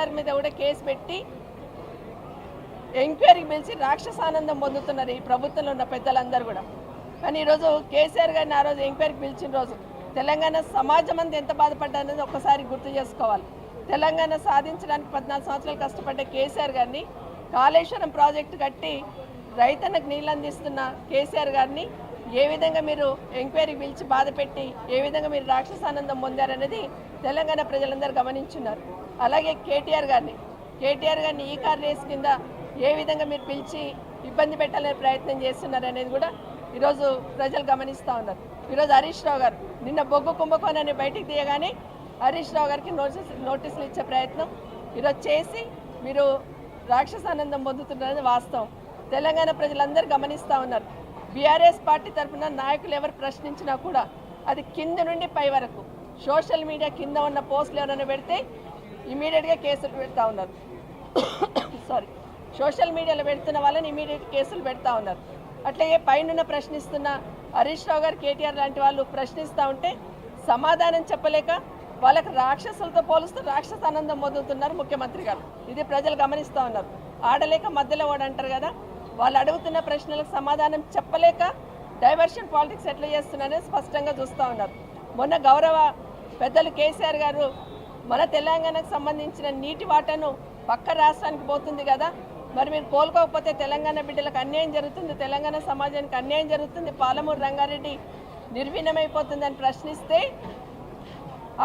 కేసీఆర్ మీద కూడా కేసు పెట్టి ఎంక్వైరీకి పిలిచి రాక్షసానందం పొందుతున్నారు ఈ ప్రభుత్వంలో ఉన్న పెద్దలందరూ కూడా. కానీ ఈరోజు కేసీఆర్ గారిని ఆ రోజు ఎంక్వైరీకి పిలిచిన రోజు తెలంగాణ సమాజం అంతా ఎంత బాధపడ్డారనేది ఒక్కసారి గుర్తు చేసుకోవాలి. తెలంగాణ సాధించడానికి 14 సంవత్సరాలు కష్టపడ్డ కేసీఆర్ గారిని, కాళేశ్వరం ప్రాజెక్టు కట్టి రైతన్నకు నీళ్ళు అందిస్తున్న కేసీఆర్ గారిని ఏ విధంగా మీరు ఎంక్వైరీకి పిలిచి బాధ పెట్టి ఏ విధంగా మీరు రాక్షసానందం పొందారనేది తెలంగాణ ప్రజలందరూ గమనించున్నారు. అలాగే కేటీఆర్ గారిని ఈ కార్ రేస్ కింద ఏ విధంగా మీరు పిలిచి ఇబ్బంది పెట్టాలనే ప్రయత్నం చేస్తున్నారు అనేది కూడా ఈరోజు ప్రజలు గమనిస్తూ ఉన్నారు. ఈరోజు హరీష్ రావు గారు నిన్న బొగ్గు కుంభకోణాన్ని బయటికి తీయగానే హరీష్ రావు గారికి నోటీసులు ఇచ్చే ప్రయత్నం ఈరోజు చేసి మీరు రాక్షసానందం పొందుతున్నారని వాస్తవం. తెలంగాణ ప్రజలందరూ గమనిస్తూ ఉన్నారు. బీఆర్ఎస్ పార్టీ తరఫున నాయకులు ఎవరు ప్రశ్నించినా కూడా అది కింద నుండి పై వరకు సోషల్ మీడియా కింద ఉన్న పోస్టులు ఎవరైనా పెడితే ఇమీడియట్గా కేసులు పెడతా ఉన్నారు. సోషల్ మీడియాలో పెడుతున్న వాళ్ళని ఇమీడియట్ కేసులు పెడతా ఉన్నారు. అట్లాగే పైన ప్రశ్నిస్తున్న హరీష్ రావు గారు, కేటీఆర్ లాంటి వాళ్ళు ప్రశ్నిస్తూ ఉంటే సమాధానం చెప్పలేక వాళ్ళకి రాక్షసులతో పోలుస్తూ రాక్షసానందం పొందుతున్నారు ముఖ్యమంత్రి గారు. ఇది ప్రజలు గమనిస్తూ ఉన్నారు. ఆడలేక మధ్యలో ఓడంటారు కదా, వాళ్ళు అడుగుతున్న ప్రశ్నలకు సమాధానం చెప్పలేక డైవర్షన్ పాలిటిక్స్ ఎట్లా చేస్తున్నారని స్పష్టంగా చూస్తూ ఉన్నారు. మొన్న గౌరవ పెద్దలు కేసీఆర్ గారు మన తెలంగాణకు సంబంధించిన నీటి వాటాను పక్క రాష్ట్రానికి పోతుంది కదా, మరి మీరు కోలుకోకపోతే తెలంగాణ బిడ్డలకు అన్యాయం జరుగుతుంది, తెలంగాణ సమాజానికి అన్యాయం జరుగుతుంది, పాలమూరు రంగారెడ్డి నిర్వీణమైపోతుందని ప్రశ్నిస్తే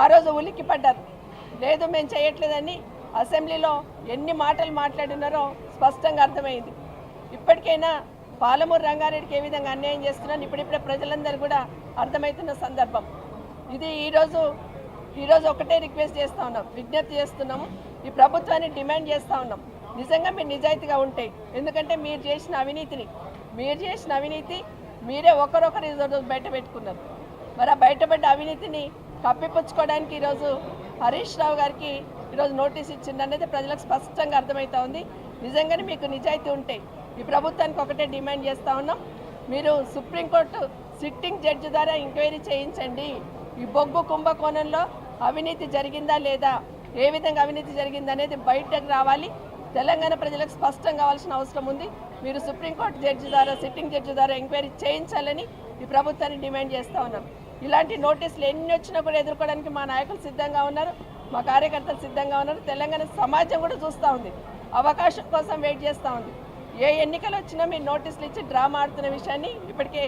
ఆ రోజు ఉలిక్కి పడ్డారు. లేదు మేము చేయట్లేదని అసెంబ్లీలో ఎన్ని మాటలు మాట్లాడినారో స్పష్టంగా అర్థమైంది. ఇప్పటికైనా పాలమూరు రంగారెడ్డికి ఏ విధంగా అన్యాయం చేస్తున్నారని ఇప్పుడిప్పుడే ప్రజలందరూ కూడా అర్థమవుతున్న సందర్భం ఇది. ఈరోజు ఒకటే రిక్వెస్ట్ చేస్తూ ఉన్నాం, విజ్ఞప్తి చేస్తున్నాము, ఈ ప్రభుత్వాన్ని డిమాండ్ చేస్తూ ఉన్నాం. నిజంగా మీరు నిజాయితీగా ఉంటే, ఎందుకంటే మీరు చేసిన అవినీతి మీరే ఒకరొకరు ఈరోజు బయట పెట్టుకున్నారు. మరి ఆ బయటపడ్డ అవినీతిని కప్పిపుచ్చుకోవడానికి ఈరోజు హరీష్ రావు గారికి ఈరోజు నోటీస్ ఇచ్చిందనేది ప్రజలకు స్పష్టంగా అర్థమవుతా ఉంది. నిజంగానే మీకు నిజాయితీ ఉంటే ఈ ప్రభుత్వానికి ఒకటే డిమాండ్ చేస్తూ ఉన్నాం, మీరు సుప్రీంకోర్టు సిట్టింగ్ జడ్జి ద్వారా ఎంక్వైరీ చేయించండి. ఈ బొగ్గు కుంభకోణంలో అవినీతి జరిగిందా లేదా, ఏ విధంగా అవినీతి జరిగిందనేది బయటకు రావాలి. తెలంగాణ ప్రజలకు స్పష్టం కావాల్సిన అవసరం ఉంది. మీరు సుప్రీంకోర్టు జడ్జి ద్వారా, సిట్టింగ్ జడ్జి ద్వారా ఎంక్వైరీ చేయించాలని ఈ ప్రభుత్వాన్ని డిమాండ్ చేస్తూ ఉన్నాం. ఇలాంటి నోటీసులు ఎన్ని వచ్చినా కూడా ఎదుర్కోవడానికి మా నాయకులు సిద్ధంగా ఉన్నారు, మా కార్యకర్తలు సిద్ధంగా ఉన్నారు. తెలంగాణ సమాజం కూడా చూస్తూ ఉంది, అవకాశం కోసం వెయిట్ చేస్తూ ఉంది. ఏ ఎన్నికలు వచ్చినా మీరు నోటీసులు ఇచ్చి డ్రామా ఆడుతున్న విషయాన్ని ఇప్పటికే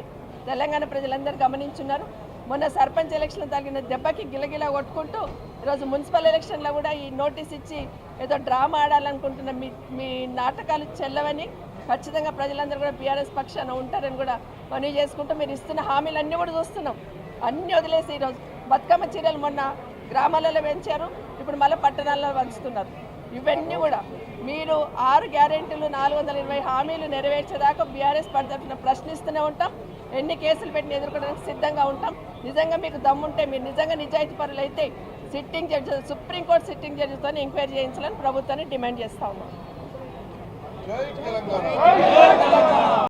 తెలంగాణ ప్రజలందరూ గమనించున్నారు. మొన్న సర్పంచ్ ఎలక్షన్లో తగిన దెబ్బకి గిలగిలా కొట్టుకుంటూ ఈరోజు మున్సిపల్ ఎలక్షన్లో కూడా ఈ నోటీస్ ఇచ్చి ఏదో డ్రామా ఆడాలనుకుంటున్న మీ నాటకాలు చెల్లవని ఖచ్చితంగా ప్రజలందరూ కూడా బీఆర్ఎస్ పక్షాన ఉంటారని కూడా మనవి చేసుకుంటూ, మీరు ఇస్తున్న హామీలన్నీ కూడా చూస్తున్నాం, అన్నీ వదిలేసి ఈరోజు బతుకమ్మ చీరలు మొన్న గ్రామాలలో పెంచారు, ఇప్పుడు మళ్ళీ పట్టణాల్లో పంచుతున్నారు. ఇవన్నీ కూడా మీరు 6 గ్యారెంటీలు 420 హామీలు నెరవేర్చేదాకా బీఆర్ఎస్ తరఫున ప్రశ్నిస్తూనే ఉంటాం. ఎన్ని కేసులు పెట్టి ఎదుర్కోవడానికి సిద్ధంగా ఉంటాం. నిజంగా మీకు దమ్ముంటే, మీరు నిజంగా నిజాయితీ పరులు అయితే సుప్రీంకోర్టు సిట్టింగ్ జడ్జితో ఎంక్వైరీ చేయించాలని ప్రభుత్వాన్ని డిమాండ్ చేస్తా ఉన్నాం.